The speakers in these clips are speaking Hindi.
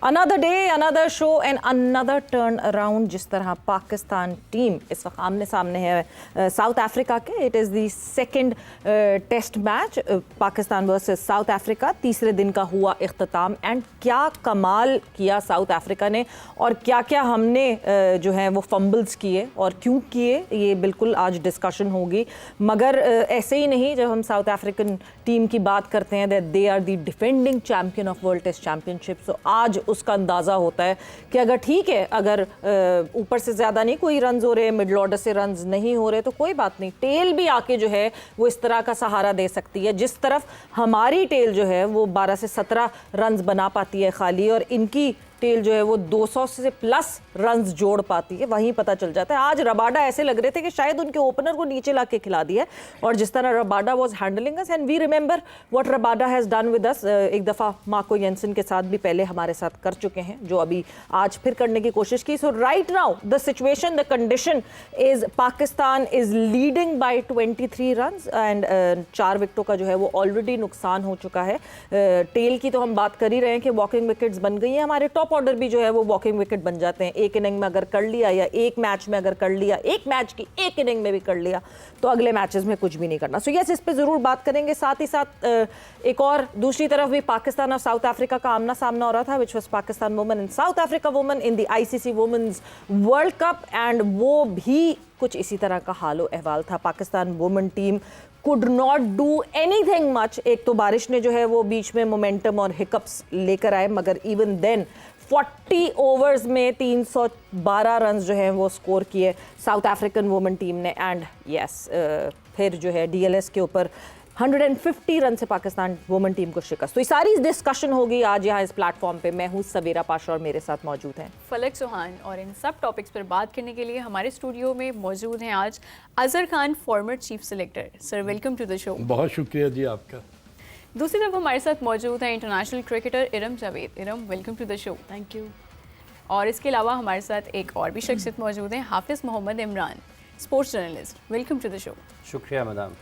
Another day, another show and another turn around. जिस तरह पाकिस्तान टीम इस वक्त आमने सामने है साउथ अफ्रीका के। It is the second test match Pakistan versus South Africa. तीसरे दिन का हुआ इख्तिताम एंड क्या कमाल किया साउथ अफ्रीका ने और क्या क्या हमने जो है वो फंबल्स किए और क्यों किए, ये बिल्कुल आज डिस्कशन होगी। मगर ऐसे ही नहीं, जब हम साउथ अफ्रीकन टीम की बात करते हैं that they are the defending champion of world test championship, तो आज उसका अंदाज़ा होता है कि अगर ठीक है, अगर ऊपर से ज़्यादा नहीं कोई रन्स हो रहे, मिडल ऑर्डर से रन्स नहीं हो रहे तो कोई बात नहीं, टेल भी आके जो है वो इस तरह का सहारा दे सकती है। जिस तरफ हमारी टेल जो है वो 12 से 17 रन्स बना पाती है खाली, और इनकी टेल जो है वो 200 से प्लस रन्स जोड़ पाती है, वहीं पता चल जाता है। आज रबाडा ऐसे लग रहे थे कि शायद उनके ओपनर को नीचे ला के खिला दिया, और जिस तरह Rabada was handling us and we remember what Rabada has done with us. एक दफ़ा मार्को जेन्सेन के साथ भी पहले हमारे साथ कर चुके हैं, जो अभी आज फिर करने की कोशिश की। So right now the situation, the condition is Pakistan is leading by 23 runs and 4 विकेटों का जो है वो ऑलरेडी नुकसान हो चुका है। टेल की तो हम बात कर ही रहे हैं कि वॉकिंग विकेट्स बन गई हैं। हमारे टॉप ऑर्डर भी जो है वो वॉकिंग विकेट बन जाते हैं। एक इनिंग में अगर कर लिया या एक मैच में अगर कर लिया, एक मैच की एक इनिंग में भी कर लिया, तो अगले मैचेस में कुछ भी नहीं करना। सो यस, इस पे ज़रूर बात करेंगे। साथ ही साथ एक और दूसरी तरफ भी पाकिस्तान और साउथ अफ्रीका का आमना सामना हो रहा था, which was Pakistan women and South Africa women in the ICC women's world cup, and वो भी कुछ इसी तरह का हालो अहवाल था। Pakistan women team could not do anything much। एक तो बारिश ने जो है वो बीच में मोमेंटम और हिकअप्स लेकर आए, मगर इवन देन 40 ओवर्स में 312 रन्स जो हैं वो स्कोर किए साउथ अफ्रीकन वुमेन टीम ने। एंड यस, फिर जो है DLS के ऊपर 150 रन से पाकिस्तान वुमेन टीम को शिकस्त। तो ये सारी डिस्कशन होगी आज यहाँ इस प्लेटफॉर्म पे। मैं हूँ सवेरा पाशा और मेरे साथ मौजूद हैं फलक सुहान, और इन सब टॉपिक्स पर बात करने के लिए हमारे स्टूडियो में मौजूद हैं आज Azhar Khan, former chief selector. Sir, welcome to the show. बहुत शुक्रिया जी आपका। दूसरी तरफ हमारे साथ मौजूद हैं international cricketer Iram Javed. Iram, welcome to the show. Thank you. और इसके अलावा हमारे साथ एक और भी शख्सियत मौजूद हैं, Hafiz Mohammad Imran, sports journalist. Welcome to the show. शुक्रिया मैडम।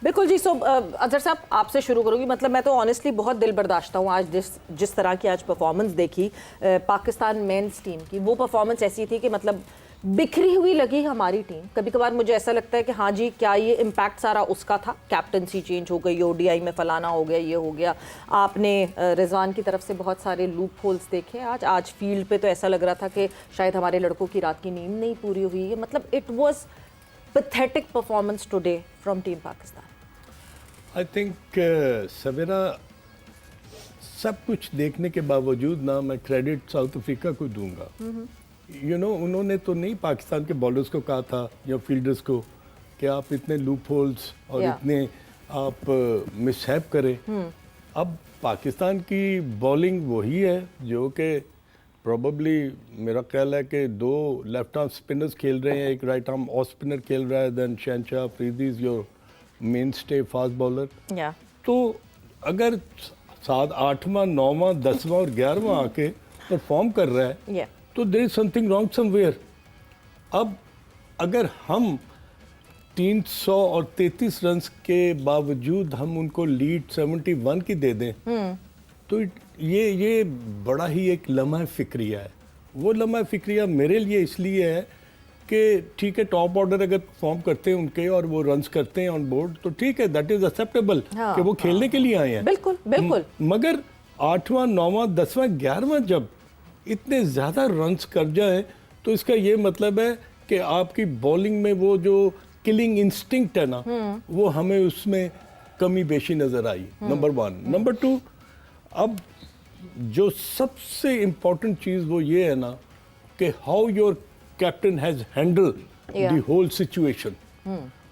बिल्कुल जी। सो अजहर साहब, आपसे शुरू करूँगी। मतलब मैं तो ऑनेस्टली बहुत दिल बर्दाश्त हूँ आज जिस तरह की आज परफॉर्मेंस देखी पाकिस्तान मेंस टीम की। वो परफॉर्मेंस ऐसी थी कि मतलब बिखरी हुई लगी हमारी टीम। कभी कभार मुझे ऐसा लगता है कि हाँ जी, क्या ये इम्पैक्ट सारा उसका था? कैप्टनसी चेंज हो गई, ODI में फलाना हो गया, ये हो गया। आपने रिजवान की तरफ से बहुत सारे लूप होल्स देखे आज फील्ड पे, तो ऐसा लग रहा था कि शायद हमारे लड़कों की रात की नींद नहीं पूरी हुई है। मतलब it was pathetic performance today from team Pakistan. I think Savera, सब कुछ देखने के बावजूद ना मैं क्रेडिट साउथ अफ्रीका को दूंगा। यू नो, उन्होंने तो नहीं पाकिस्तान के बॉलर्स को कहा था या फील्डर्स को कि आप इतने लूप होल्स और इतने आप मिसहैप करें। अब पाकिस्तान की बॉलिंग वही है जो कि प्रोबेबली मेरा ख्याल है कि 2 लेफ्ट आर्म स्पिनर्स खेल रहे हैं, एक राइट आर्म ऑफ स्पिनर खेल रहा है, देन शहनशाह Afridi is your main stay fast bowler. तो अगर 7, 8वां, 9वां, 10वां और 11वां आके परफॉर्म कर रहा है तो there is something wrong somewhere. अब अगर हम 333 रन के बावजूद हम उनको लीड 71 की दे दें तो ये बड़ा ही एक लम्हा फिक्रिया है। वो लम्हा फिक्रिया मेरे लिए इसलिए है कि ठीक है, टॉप ऑर्डर अगर परफॉर्म करते हैं उनके और वो रन्स करते हैं ऑन बोर्ड तो ठीक है, दैट इज एक्सेप्टेबल कि वो खेलने के लिए आए हैं। बिल्कुल बिल्कुल। मगर 8वां, 9वां, 10वां, 11वां जब इतने ज़्यादा रन्स कर जाए तो इसका ये मतलब है कि आपकी बॉलिंग में वो जो किलिंग इंस्टिंक्ट है ना, वो हमें उसमें कमी बेशी नज़र आई। नंबर 1। नंबर 2, अब जो सबसे इम्पोर्टेंट चीज़ वो ये है ना कि how your captain has handle the whole situation.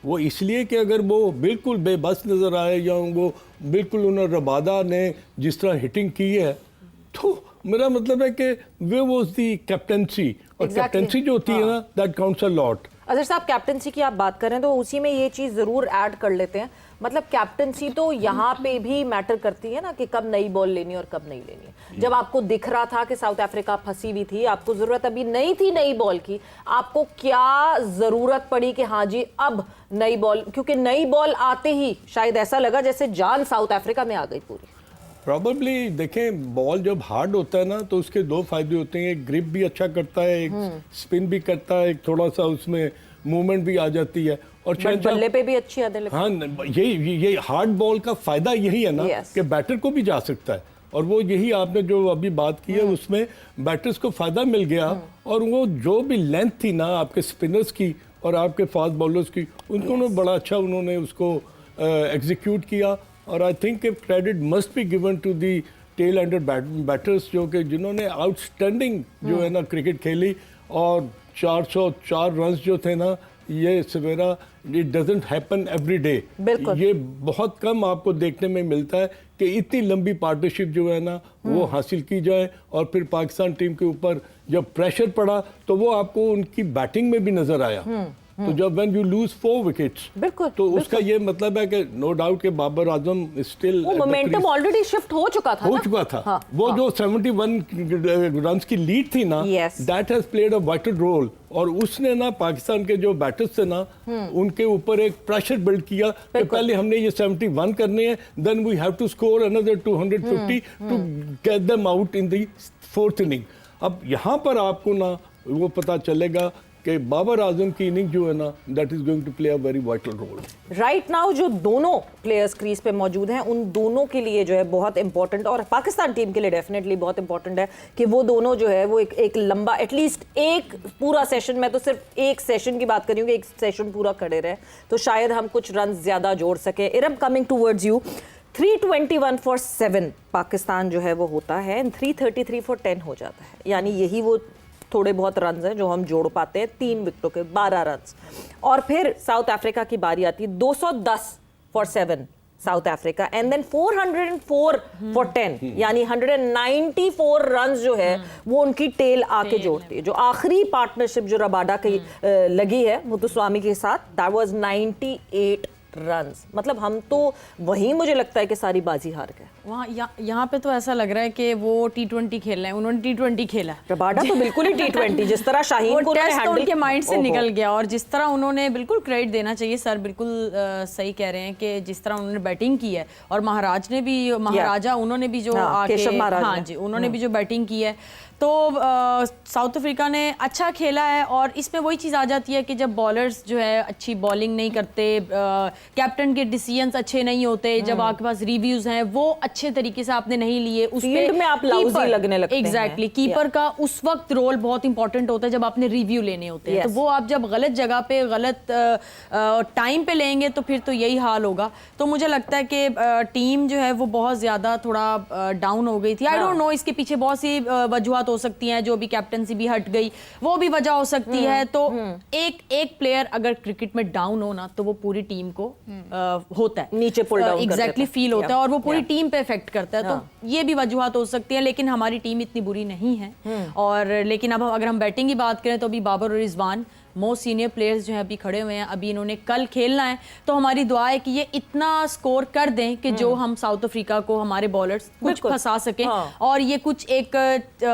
वो इसलिए कि अगर वो बिल्कुल बेबस नज़र आए या वो बिल्कुल उन्होंने रबादा ने जिस तरह हिटिंग की है, तो मेरा मतलब है कि वे वाज दी कैप्टनसी, और कैप्टनसी जो होती है ना, that counts a lot. Azhar साहब, कैप्टनसी की आप बात करें तो उसी में ये चीज़ ज़रूर ऐड कर लेते हैं। मतलब कैप्टनसी तो यहाँ पे भी मैटर करती है ना कि कब नई बॉल लेनी और कब नहीं लेनी। जब आपको दिख रहा था कि साउथ अफ्रीका फंसी हुई थी, आपको ज़रूरत अभी नहीं थी नई बॉल की, आपको क्या ज़रूरत पड़ी कि हाँ जी अब नई बॉल, क्योंकि नई बॉल आते ही शायद ऐसा लगा जैसे जान साउथ अफ्रीका में आ गई पूरी। प्रॉबेबली देखें, बॉल जब हार्ड होता है ना तो उसके दो फायदे होते हैं, एक ग्रिप भी अच्छा करता है, एक स्पिन भी करता है, एक थोड़ा सा उसमें मूवमेंट भी आ जाती है, और बल्ले पे भी अच्छी आदत लगती है। हाँ, ये हार्ड बॉल का फायदा यही है ना कि बैटर को भी जा सकता है, और वो यही आपने जो अभी बात की है उसमें बैटर्स को फायदा मिल गया, और वो जो भी लेंथ थी ना आपके स्पिनर्स की और आपके फास्ट बॉलर्स की, उनको बड़ा अच्छा उन्होंने उसको एग्जीक्यूट किया। और I think credit must be given to the tail ender batters जो कि जिन्होंने आउटस्टैंडिंग जो है ना क्रिकेट खेली, और 404 रन्स जो थे ना, ये Savera it doesn't happen every day. ये बहुत कम आपको देखने में मिलता है कि इतनी लंबी पार्टनरशिप जो है ना वो हासिल की जाए, और फिर पाकिस्तान टीम के ऊपर जब प्रेशर पड़ा तो वो आपको उनकी बैटिंग में भी नजर आया। तो जब व्हेन यू लूज 4 विकेट्स, तो उसका ये मतलब है कि नो डाउट के बाबर आजम स्टिल वो मोमेंटम ऑलरेडी शिफ्ट हो चुका था। हाँ, वो जो 71 रन्स की लीड थी ना, that has played a vital role, और उसने ना पाकिस्तान के जो बैटर्स थे ना उनके ऊपर एक प्रेशर बिल्ड किया कि पहले हमने ये 71 करने हैं, then we have to score another 250 to get them out in the 4th inning. अब यहाँ पर आपको ना वो पता चलेगा कि बाबर आजम की इनिंग जो है ना, that is going to play a very vital role. Right now जो दोनों प्लेयर्स क्रीज पे मौजूद हैं, उन दोनों के लिए जो है बहुत इंपॉर्टेंट, और पाकिस्तान टीम के लिए डेफिनेटली बहुत इंपॉर्टेंट है कि वो दोनों जो है वो एक लंबा, एटलीस्ट एक पूरा सेशन, मैं तो सिर्फ एक सेशन की बात कर रही हूँ कि एक सेशन पूरा खड़े रहे, तो शायद हम कुछ रन ज्यादा जोड़ सके। Iram, coming towards you, 321 for 7 Pakistan जो है वो होता है, 333 फॉर 10 हो जाता है, यानी यही वो थोड़े बहुत रन्स हैं जो हम जोड़ पाते हैं 3 विकेटों के, 12 रन्स। और फिर साउथ अफ्रीका की बारी आती है, 210 for 7 South Africa, and then 404 for 10, यानी 194 रन्स जो है वो उनकी टेल आके जोड़ती है। जो आखिरी पार्टनरशिप जो रबाडा की लगी है मुथुस्वामी के साथ, दैट वाज 98 रन्स। मतलब हम तो वहीं मुझे लगता है कि सारी बाजी हार गए। वहाँ यहाँ पे तो ऐसा लग रहा है कि वो T20 खेल रहे हैं, उन्होंने T20 खेला। रबाडा तो बिल्कुल ही T20, जिस तरह शाहीन को टेस्ट तो उनके माइंड से निकल गया, और जिस तरह उन्होंने, बिल्कुल क्रेडिट देना चाहिए सर, बिल्कुल सही कह रहे हैं कि जिस तरह उन्होंने बैटिंग की है, और महाराजा उन्होंने भी जो आके, हाँ जी, उन्होंने भी जो बैटिंग की है, तो साउथ अफ्रीका ने अच्छा खेला है। और इसमें वही चीज़ आ जाती है कि जब बॉलर्स जो है अच्छी बॉलिंग नहीं करते, कैप्टन के डिसीजंस अच्छे नहीं होते, जब आपके पास रिव्यूज हैं वो अच्छे तरीके से आपने नहीं लिए, उस फील्ड में आप लाउजी लगने लगते हैं। एग्जैक्टली, कीपर का उस वक्त रोल बहुत इंपॉर्टेंट होता है जब आपने रिव्यू लेने होते हैं, तो वो आप जब गलत जगह पे गलत टाइम पे लेंगे तो फिर तो यही हाल होगा। तो मुझे लगता है कि टीम जो है वो बहुत ज़्यादा थोड़ा डाउन हो गई थी। आई डोंट नो, इसके पीछे बहुत सी वजूहत हो सकती हैं, जो भी कैप्टनसी भी हट गई वो भी वजह हो सकती है। तो एक प्लेयर अगर क्रिकेट में डाउन हो ना, तो वो पूरी टीम को होता है, नीचे पुल डाउन एग्जैक्टली फील होता है, और वो पूरी टीम पे इफेक्ट करता है। तो ये भी वजूहत हो सकती है, लेकिन हमारी टीम इतनी बुरी नहीं है। और लेकिन अब अगर हम बैटिंग की बात करें तो अभी बाबर और रिजवान मोस्ट सीनियर प्लेयर्स जो हैं अभी खड़े हुए हैं, अभी इन्होंने कल खेलना है, तो हमारी दुआ है कि ये इतना स्कोर कर दें कि जो हम साउथ अफ्रीका को, हमारे बॉलर्स कुछ फंसा सकें, और ये कुछ एक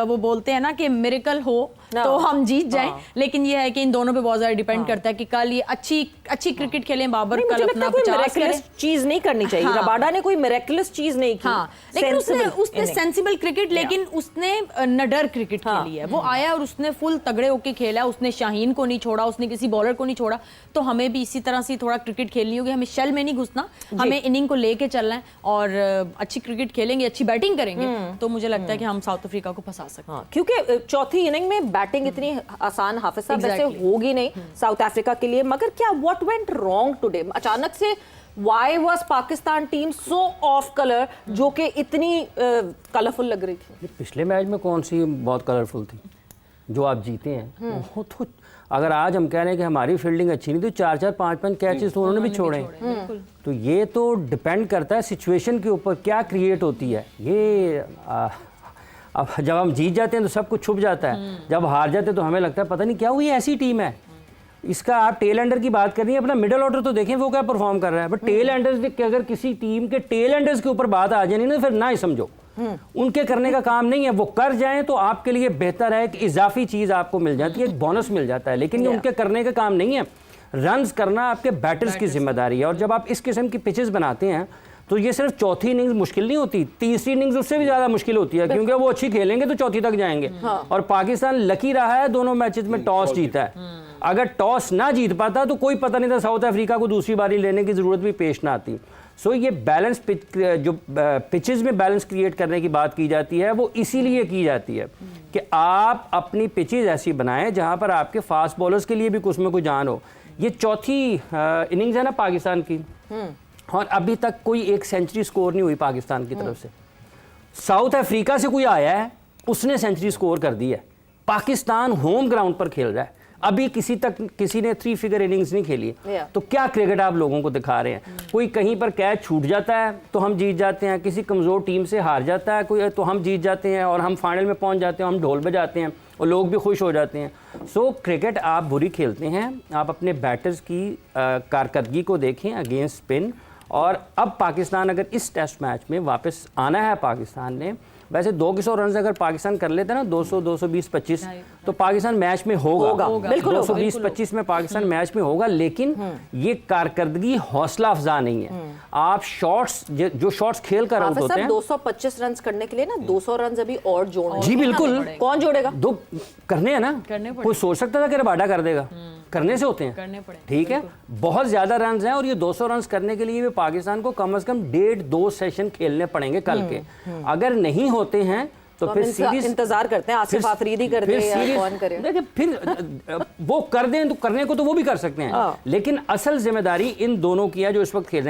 वो बोलते हैं ना कि मिरेकल हो तो हम जीत जाएं। लेकिन ये है कि इन दोनों पे बहुत ज्यादा डिपेंड करता है कि कल ये अच्छी क्रिकेट खेलें, बाबर कल अपना 50 करें। चीज नहीं करनी चाहिए, रबाडा ने कोई मिरेकुलस चीज नहीं की, लेकिन उसने सेंसिबल क्रिकेट, लेकिन उसने नडर क्रिकेट खेली है। वो आया और उसने फुल तगड़े होके खेला, उसने शाहीन को नहीं छोड़ा, उसने किसी बॉलर को नहीं छोड़ा। तो हमें भी इसी तरह से थोड़ा क्रिकेट खेलनी होगी, हमें शेल में नहीं घुसना, हमें इनिंग को लेके चलना है, और अच्छी क्रिकेट खेलेंगे, अच्छी बैटिंग करेंगे, तो मुझे लगता है कि हम साउथ अफ्रीका को फंसा सकते हैं। क्योंकि चौथी इनिंग में बैटिंग इतनी आसान हाफिज साहब वैसे होगी नहीं साउथ अफ्रीका के लिए। मगर क्या व्हाट वेंट रॉन्ग टुडे? अचानक से why was Pakistan team so of colour, जो कि इतनी कलरफुल लग रही थी? पिछले मैच में कौन सी बहुत कलरफुल थी जो आप जीते हैं? वो तो अगर आज हम कह रहे हैं कि हमारी फील्डिंग अच्छी नहीं, तो 4-4, 5-5 कैचेस तो उन्होंने भी छोड़े। तो ये तो डिपेंड करता है सिचुएशन के ऊपर क्या क्रिएट होती है। ये अब जब हम जीत जाते हैं तो सब कुछ छुप जाता है, जब हार जाते हैं तो हमें लगता है पता नहीं क्या हुई, ऐसी टीम है। इसका आप टेल एंडर की बात कर रही हैं, अपना मिडिल ऑर्डर तो देखें वो क्या परफॉर्म कर रहा है। बट टेल एंडर्स के अगर किसी टीम के टेल एंडर्स के ऊपर बात आ जाए ना, फिर ना ही समझो, उनके करने का काम नहीं है। वो कर जाएं तो आपके लिए बेहतर है कि इजाफी चीज़ आपको मिल जाती है, एक बोनस मिल जाता है, लेकिन ये उनके करने का काम नहीं है। रन्स करना आपके बैटर्स की जिम्मेदारी है, और जब आप इस किस्म की पिचेस बनाते हैं तो ये सिर्फ चौथी इनिंग्स मुश्किल नहीं होती, तीसरी इनिंग्स उससे भी ज़्यादा मुश्किल होती है, क्योंकि वो अच्छी खेलेंगे तो चौथी तक जाएंगे। और पाकिस्तान लकी रहा है, दोनों मैचेस में टॉस जीता है। अगर टॉस ना जीत पाता तो कोई पता नहीं था साउथ अफ्रीका को दूसरी बारी लेने की ज़रूरत भी पेश ना आती। सो ये बैलेंस जो पिचेस में बैलेंस क्रिएट करने की बात की जाती है वो इसीलिए की जाती है कि आप अपनी पिचेस ऐसी बनाएं जहां पर आपके फास्ट बॉलर्स के लिए भी कुछ में कोई जान हो। ये चौथी इनिंग्स है ना पाकिस्तान की, और अभी तक कोई एक सेंचुरी स्कोर नहीं हुई पाकिस्तान की तरफ से। साउथ अफ्रीका से कोई आया है, उसने सेंचुरी स्कोर कर दी है। पाकिस्तान होम ग्राउंड पर खेल रहा है, अभी किसी ने 3 फिगर इनिंग्स नहीं खेली है। तो क्या क्रिकेट आप लोगों को दिखा रहे हैं? कोई कहीं पर कैच छूट जाता है तो हम जीत जाते हैं, किसी कमज़ोर टीम से हार जाता है कोई तो हम जीत जाते हैं और हम फाइनल में पहुंच जाते हैं, हम ढोल बजाते हैं और लोग भी खुश हो जाते हैं। सो क्रिकेट आप बुरी खेलते हैं, आप अपने बैटर्स की कारकर्दगी को देखें अगेंस्ट स्पिन। और अब पाकिस्तान अगर इस टेस्ट मैच में वापस आना है, पाकिस्तान ने वैसे 200 रन अगर पाकिस्तान कर लेता है ना 200, 220, 25 तो पाकिस्तान मैच में होगा। 220-25 में पाकिस्तान मैच में होगा, लेकिन ये कारकर्दगी हौसला अफजा नहीं है। आप शॉट्स जो शॉट्स खेल कर आउट होते हैं 225 रन करने के लिए ना 200 रन अभी और जोड़ने। जी बिल्कुल, कौन जोड़ेगा? दो करने हैं ना, कोई सोच सकता था कि रबाडा कर देगा, करने से होते हैं, करने पड़े। ठीक है, बहुत ज्यादा रन हैं और ये 200 रन करने के लिए भी पाकिस्तान को कम से कम 1.5-2 सेशन खेलने पड़ेंगे कल के। अगर नहीं होते हैं तो फिर सीरीज इंतजार करते हैं, आसिफ आफरीदी कर दे या कौन करे। देखिए फिर वो कर दें तो करने को तो वो भी कर सकते हैं, लेकिन असल जिम्मेदारी इन दोनों की है जो इस वक्त खेल रहे हैं।